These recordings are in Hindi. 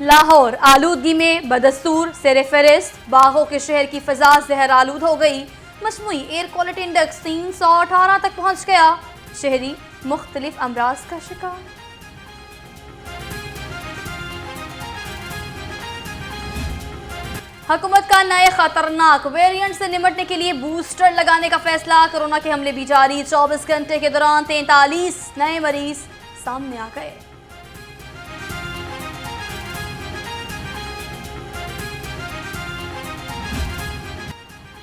लाहौर आलूदगी में बदस्तूर सेरेफेरिस्ट, बागों के शहर की फजा जहर आलूद हो गई। मजमूई एयर क्वालिटी इंडेक्स 318 तक पहुंच गया। शहरी मुख्तलिफ अमराज का शिकार। हुकूमत का नए खतरनाक वेरिएंट से निपटने के लिए बूस्टर लगाने का फैसला। कोरोना के हमले भी जारी। 24 घंटे के दौरान 43 नए मरीज सामने आ गए।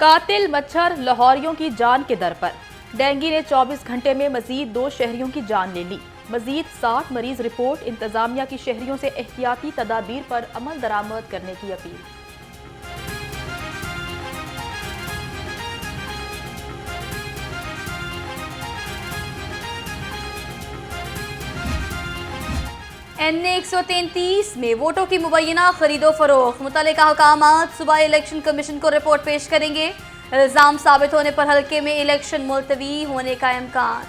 कातिल मच्छर लाहौरियों की जान के दर पर। डेंगू ने 24 घंटे में मजीद 2 शहरियों की जान ले ली। मजीद 60 मरीज रिपोर्ट। इंतजामिया की शहरियों से एहतियाती तदाबीर पर अमल दरामद करने की अपील। NA 133 में वोटों की मुबैना खरीदो फरोख्त। मुतल्लिका हुकामात सुबह इलेक्शन कमीशन को रिपोर्ट पेश करेंगे। इल्जाम साबित होने पर हल्के में इलेक्शन मुलतवी होने का इम्कान।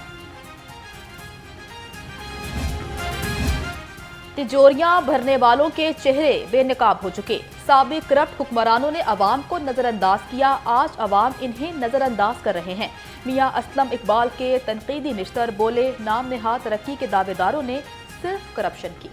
तिजोरियां भरने वालों के चेहरे बेनकाब हो चुके। साबिक करप्ट हुक्मरानों ने अवाम को नजरअंदाज किया। आज अवाम इन्हें नजरअंदाज कर रहे हैं। मियां असलम इकबाल के तनकीदी निश्तर बोले, नाम नेहाद तरक्की के दावेदारों ने सिर्फ करप्शन की।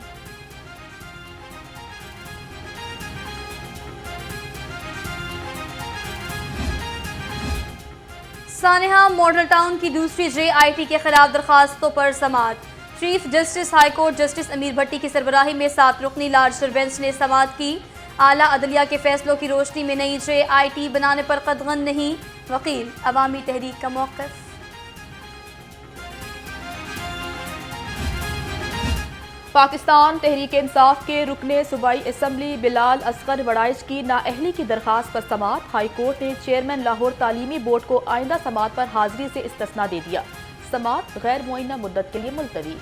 सानेहा मॉडल टाउन की दूसरी JIT के खिलाफ दरखास्तों पर समाअत। Chief justice high court justice Amir Bhatti की सरबराही में 7 रुकनी लार्जर बेंच ने समाअत की। आला अदलिया के फैसलों की रोशनी में नई JIT बनाने पर कतगन नहीं। वकील अवामी तहरीक का मौक़िफ़। पाकिस्तान तहरीक इंसाफ के रुकने सूबाई असम्बली बिलाल असगर वड़ाइच की नाअहली की दरखास्त पर समाअत। हाई कोर्ट ने चेयरमैन लाहौर तालीमी बोर्ड को आइंदा समाअत पर हाजिरी से इस्तिस्ना दे दिया। समाअत गैर मुअय्यना मुद्दत के लिए मुलतवी।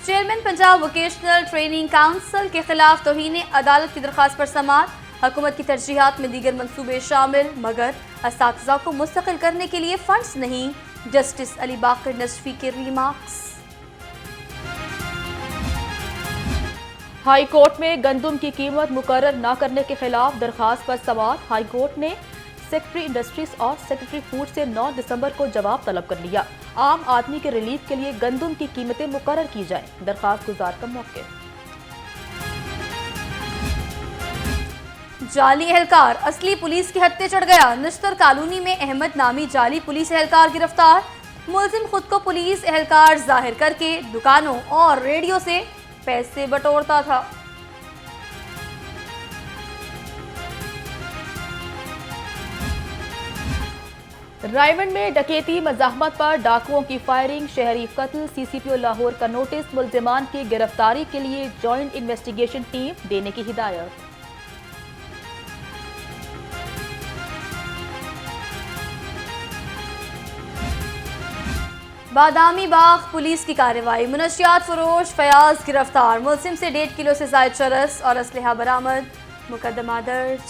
Chairman Punjab vocational training council के खिलाफ तौहीन अदालत की दरखास्त पर समाअत। हुकूमत की तरजीहात में दीगर मंसूबे शामिल, मगर असातिज़ा को मुस्तकिल करने के लिए फंड्स नहीं। जस्टिस अली बाकर नजफी के रिमार्क्स। हाई कोर्ट में गंदम की कीमत मुकर्रर न करने के खिलाफ दरखास्त पर समाअत। हाई कोर्ट ने सेक्रेटरी इंडस्ट्रीज और सेक्रेटरी फूड से 9 दिसंबर को जवाब तलब कर लिया। आम आदमी के रिलीफ के लिए गंदम की कीमतें मुकर्रर की जाए। दरखास्त गुजार का मौक़िफ़। जाली एहलकार असली पुलिस की हत्या चढ़ गया। निश्तर कॉलोनी में अहमद नामी जाली पुलिस एहलकार गिरफ्तार। मुलजिम खुद को पुलिस एहलकार जाहिर करके दुकानों और रेडियो से पैसे बटोरता था। रायमंड में डकैती मज़ाहमत पर डाकुओं की फायरिंग, शहरी कत्ल। CCPO लाहौर का नोटिस। मुलजिमान की गिरफ्तारी के लिए जॉइंट इन्वेस्टिगेशन टीम देने की हिदायत। बादामी बाग पुलिस की कार्रवाई। मुनशियात फरोश फयाज गिरफ्तार। मुलजिम से 1.5 किलो से ज़ायद चरस और असलहा बरामद। मुकदमा दर्ज।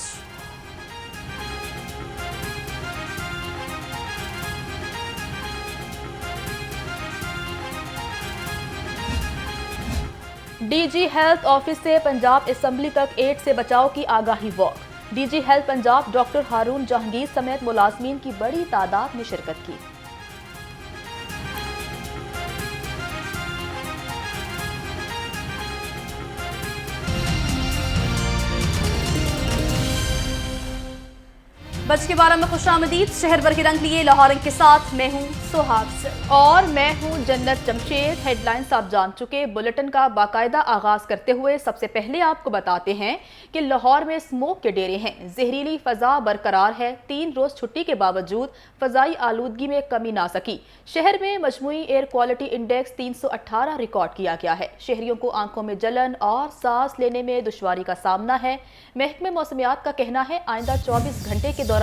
DG हेल्थ ऑफिस से पंजाब असम्बली तक एड्स से बचाव की आगाही walk. DG health Punjab doctor Haroon Jahangir समेत मुलाजमीन की बड़ी तादाद ने शिरकत की। बज के 12 में खुशामदीद। शहर भर के रंग लिए लाहौर के साथ मैं हूं सुहाग सिंह और मैं हूं जन्नत जमशेद। हेडलाइंस आप जान चुके। बुलेटिन का बाकायदा आगाज करते हुए सबसे पहले आपको बताते हैं कि लाहौर में स्मोक के डेरे हैं। जहरीली फजा बरकरार है। 3 रोज छुट्टी के बावजूद फजाई आलूदगी में कमी ना सकी। शहर में मजमूई एयर क्वालिटी इंडेक्स 318 रिकॉर्ड किया गया है। शहरियों को आंखों में जलन और सांस लेने में दुश्वारी का सामना है। महकमे मौसमियात का कहना है आइंदा 24 घंटे के दौरान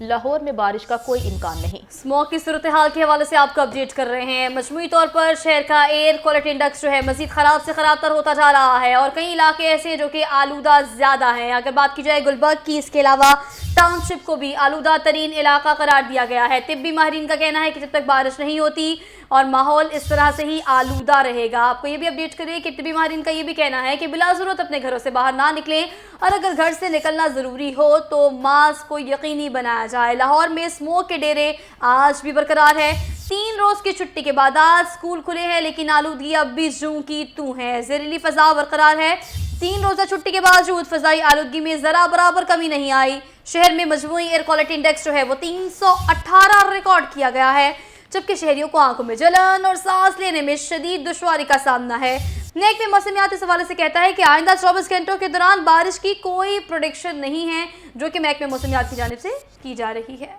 लाहौर में बारिश का कोई इम्कान नहीं। स्मॉग की सूरत हाल के हवाले से आपको अपडेट कर रहे हैं। मजमूई तौर पर शहर का एयर क्वालिटी इंडेक्स जो है मजीद खराब से खराब तर होता जा रहा है और कई इलाके ऐसे जो कि आलूदा ज्यादा हैं। अगर बात की जाए गुलबर्ग की, इसके अलावा टाउनशिप को भी आलूदा तरीन इलाका करार दिया गया है। तिब्बी माहिरीन का कहना है कि जब तक बारिश नहीं होती और माहौल इस तरह से ही आलूदा रहेगा। आपको ये भी अपडेट करिए कि तिब्बी माहिरीन का ये भी कहना है कि बिला ज़रूरत अपने घरों से बाहर ना निकलें और अगर घर से निकलना ज़रूरी हो तो मास्क को यकीनी बनाया जाए। लाहौर में स्मोक के डेरे आज भी बरकरार है। 3 रोज़ की छुट्टी के बाद आज स्कूल खुले हैं, लेकिन आलूदगी अब भी जूं की तू है। ज़हरीली फ़ज़ा बरकरार है। 3 रोज़ा छुट्टी के बावजूद फ़ज़ाई आलूदगी में ज़रा बराबर कमी नहीं आई। शहर में मजमूई एयर क्वालिटी इंडेक्स जो है वो 318 रिकॉर्ड किया गया है, जबकि शहरियों को आंखों में जलन और सांस लेने में शदीद दुश्वारी का सामना है। महकमे मौसमियात इस हवाले से कहता है कि आइंदा 24 घंटों के दौरान बारिश की कोई प्रोडिक्शन नहीं है, जो कि महकमे मौसमियात की जानिब से की जा रही है।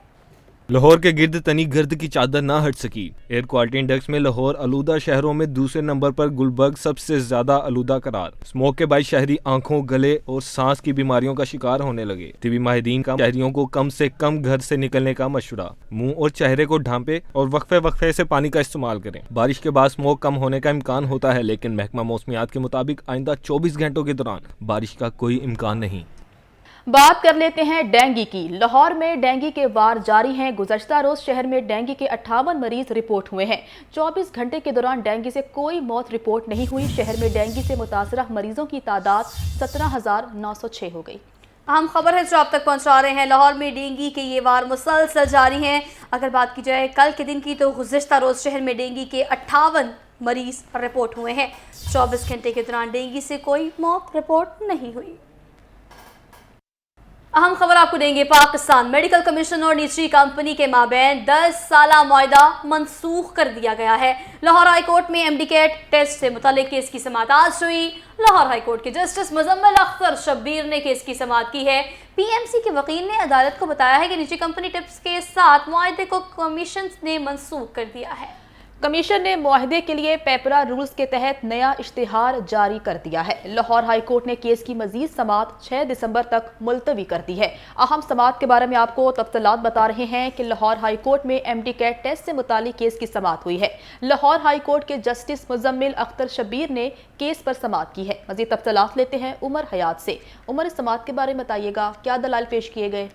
लाहौर के गिर्द तनी गर्द की चादर ना हट सकी। एयर क्वालिटी इंडेक्स में लाहौर आलूदा शहरों में दूसरे नंबर पर गुलबर्ग सबसे ज्यादा आलूदा करार। स्मोक के बाद शहरी आंखों, गले और सांस की बीमारियों का शिकार होने लगे। तिब्बी माहिरीन का शहरियों को कम से कम घर से निकलने का मशवरा। मुंह और चेहरे को ढांपे और वक्फे से पानी का इस्तेमाल करें। बारिश के बाद स्मोक कम होने का इम्कान होता है, लेकिन महकमा मौसमियात के मुताबिक आइंदा 24 घंटों के दौरान बारिश का कोई इम्कान नहीं। बात कर लेते हैं डेंगू की। लाहौर में डेंगू के वार जारी हैं। गुज़श्ता रोज शहर में डेंगू के 58 मरीज रिपोर्ट हुए हैं। 24 घंटे के दौरान डेंगू से कोई मौत रिपोर्ट नहीं हुई। शहर में डेंगू से मुतासरा मरीजों की तादाद 17,906 हो गई। अहम खबर है जो आप तक पहुंचा रहे हैं। लाहौर में डेंगू के ये वार मुसलसल जारी हैं। अगर बात की जाए कल के दिन की तो गुज़श्ता रोज शहर में डेंगू के 58 मरीज रिपोर्ट हुए हैं। 24 घंटे के दौरान डेंगू से कोई मौत रिपोर्ट नहीं हुई। अहम खबर आपको देंगे। पाकिस्तान मेडिकल कमीशन और निजी कंपनी के माबैन 10 साला मुआहदा मनसूख कर दिया गया है। लाहौर हाई कोर्ट में एमडीकेट टेस्ट से मुतालिक केस की समाअत आज हुई। लाहौर हाई कोर्ट के जस्टिस मुजम्मिल अख्तर शब्बीर ने केस की समाअत की है। पीएमसी के वकील ने अदालत को बताया है कि निजी कंपनी टिप्स के साथ मुआहदे को कमीशन ने मनसूख कर दिया है। कमीशन ने मुआहदे के लिए पेपरा रूल्स के तहत नया इश्तिहार जारी कर दिया है। लाहौर हाई कोर्ट ने केस की मजीद समाअत 6 दिसंबर तक मुलतवी कर दी है। अहम समाअत के बारे में आपको तफसीलात बता रहे हैं कि लाहौर हाई कोर्ट में एमडीकेट टेस्ट से मुतालिक केस की समाअत हुई है। लाहौर हाई कोर्ट के जस्टिस मुजम्मिल अख्तर शब्बीर ने केस पर समाअत की है। मजीद तफसीलात लेते हैं उमर हयात से। उमर, इस समाअत के बारे में बताइएगा, क्या दलाल पेश किए गए?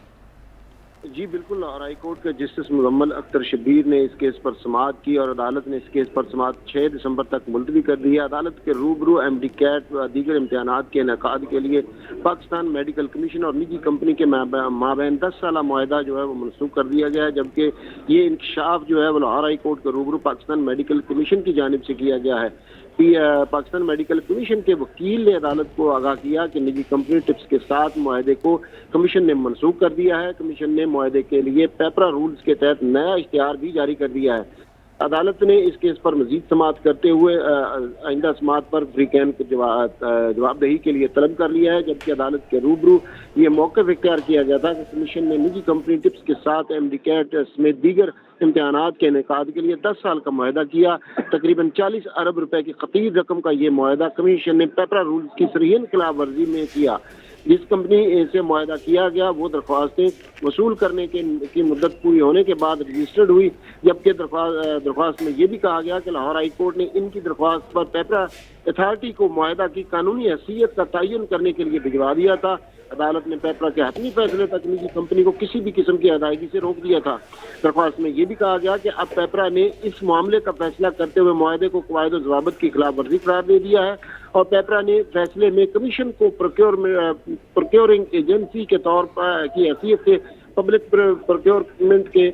जी बिल्कुल, लाहौर हाई कोर्ट के जस्टिस मुजम्मिल अख्तर शब्बीर ने इस केस पर समाअत की और अदालत ने इस केस पर समाअत 6 दिसंबर तक मुलतवी कर दी है। अदालत के रूबरू एमडीकेट व दीगर इम्तिहानात के इनेकाद के लिए पाकिस्तान मेडिकल कमीशन और निजी कंपनी के माबैन 10 साला मुआहदा जो है वो मनसूख कर दिया गया है, जबकि ये इंकशाफ जो है वो लाहौर हाई कोर्ट के रूबरू पाकिस्तान मेडिकल कमीशन की जानिब से किया गया है। पाकिस्तान मेडिकल कमीशन के वकील ने अदालत को आगाह किया कि निजी कंपनी टिप्स के साथ मुआहदे को कमीशन ने मनसूख कर दिया है। कमीशन ने मुआहदे के लिए पेपरा रूल्स के तहत नया इश्तिहार भी जारी कर दिया है। अदालत ने इस केस पर मजीद समाअत करते हुए आइंदा समाअत पर फ्रीकैन जवाबदेही के लिए तलब कर लिया है, जबकि अदालत के रूबरू ये मौक़िफ़ इख्तियार किया गया था कि कमीशन ने निजी कंपनी टिप्स के साथ एमडीकेट समेत दीगर इम्तिहानात के इनेकाद के लिए 10 साल का मुआहदा किया। तकरीबन 40 अरब रुपए की खतीर रकम का ये मुआहदा कमीशन ने पेपरा रूल्स की सरहीन खिलाफ वर्जी में किया। जिस कंपनी से मुआहदा किया गया वो दरख्वास्तें वसूल करने की मुद्दत पूरी होने के बाद रजिस्टर्ड हुई, जबकि दरख्वास्त में ये भी कहा गया कि लाहौर हाई कोर्ट ने इनकी दरख्वास्त पर पेपरा अथॉरिटी को मुआहदा की कानूनी हैसियत का तयन करने के लिए भिजवा दिया था। अदालत ने पेपरा के हतमी फैसले तक निजी कंपनी को किसी भी किस्म की अदायगी से रोक दिया था। दरख्वास्त में ये भी कहा गया कि अब पेपरा ने इस मामले का फैसला करते हुए मुआहदे को कवायद और ज़वाबित की खिलाफ वर्जी करार दे दिया है और पेपरा ने फैसले में कमीशन को प्रोक्योरिंग एजेंसी के तौर पर की हैसियत से पब्लिक प्रोक्योरमेंट के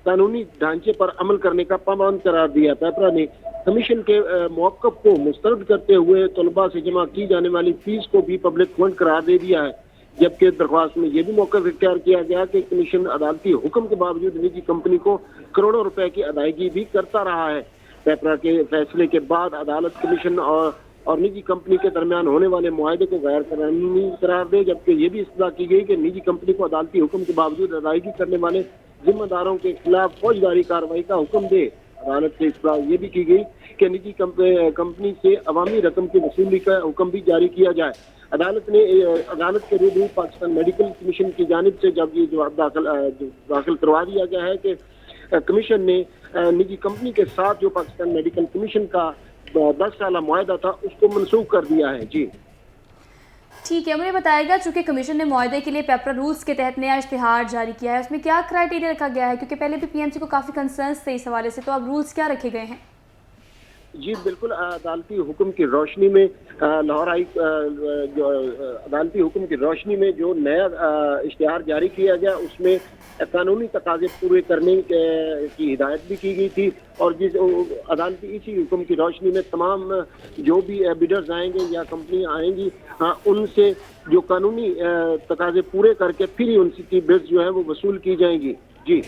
कानूनी ढांचे पर अमल करने का पाबंद करार दिया। पेपरा ने कमीशन के मौक़िफ़ को मुस्तरद करते हुए तलबा से जमा की जाने वाली फीस को भी पब्लिक फंड करार दे दिया है, जबकि दरख्वास्त में यह भी मौक़िफ़ इख्तियार किया गया कि कमीशन अदालती हुक्म के बावजूद निजी कंपनी को करोड़ों रुपए की अदायगी भी करता रहा है। पेपरा के फैसले के बाद अदालत कमीशन और निजी कंपनी के दरमियान होने वाले मुआहदे को गैर कानूनी करार दे, जबकि ये भी इस्तदा की गई कि निजी कंपनी को अदालती हुक्म के बावजूद अदायगी करने वाले जिम्मेदारों के खिलाफ फौजदारी कार्रवाई का हुक्म दे। अदालत से इस बार ये भी की गई कि निजी कंपनी से अवामी रकम की वसूली का हुक्म भी जारी किया जाए। अदालत के रूबरू पाकिस्तान मेडिकल कमीशन की जानिब से जब ये जवाब दाखिल करवा दिया गया है कि कमीशन ने निजी कंपनी के साथ जो पाकिस्तान मेडिकल कमीशन का 10 साल मुआहदा था उसको मनसूख कर दिया है। जी ठीक है, मुझे बताएगा, चूंकि कमीशन ने मुआहदे के लिए पेपर रूल्स के तहत नया इश्तिहार जारी किया है, उसमें क्या क्राइटेरिया रखा गया है? क्योंकि पहले भी पीएमसी को काफ़ी कंसर्न्स थे इस हवाले से, तो अब रूल्स क्या रखे गए हैं? जी बिल्कुल, अदालती हुक्म की रोशनी में लाहौर हाई जो अदालती हुक्म की रोशनी में जो नया इश्तिहार जारी किया गया उसमें कानूनी तकाजे पूरे करने की हिदायत भी की गई थी और जिस अदालती इसी हुक्म की रोशनी में तमाम जो भी बिडर्स आएंगे या कंपनियां आएंगी उनसे जो कानूनी तकाजे पूरे करके फिर ही उनकी बिड्स जो है वो वसूल की जाएंगी। जी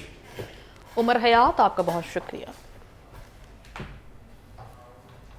उमर हयात, आपका बहुत शुक्रिया।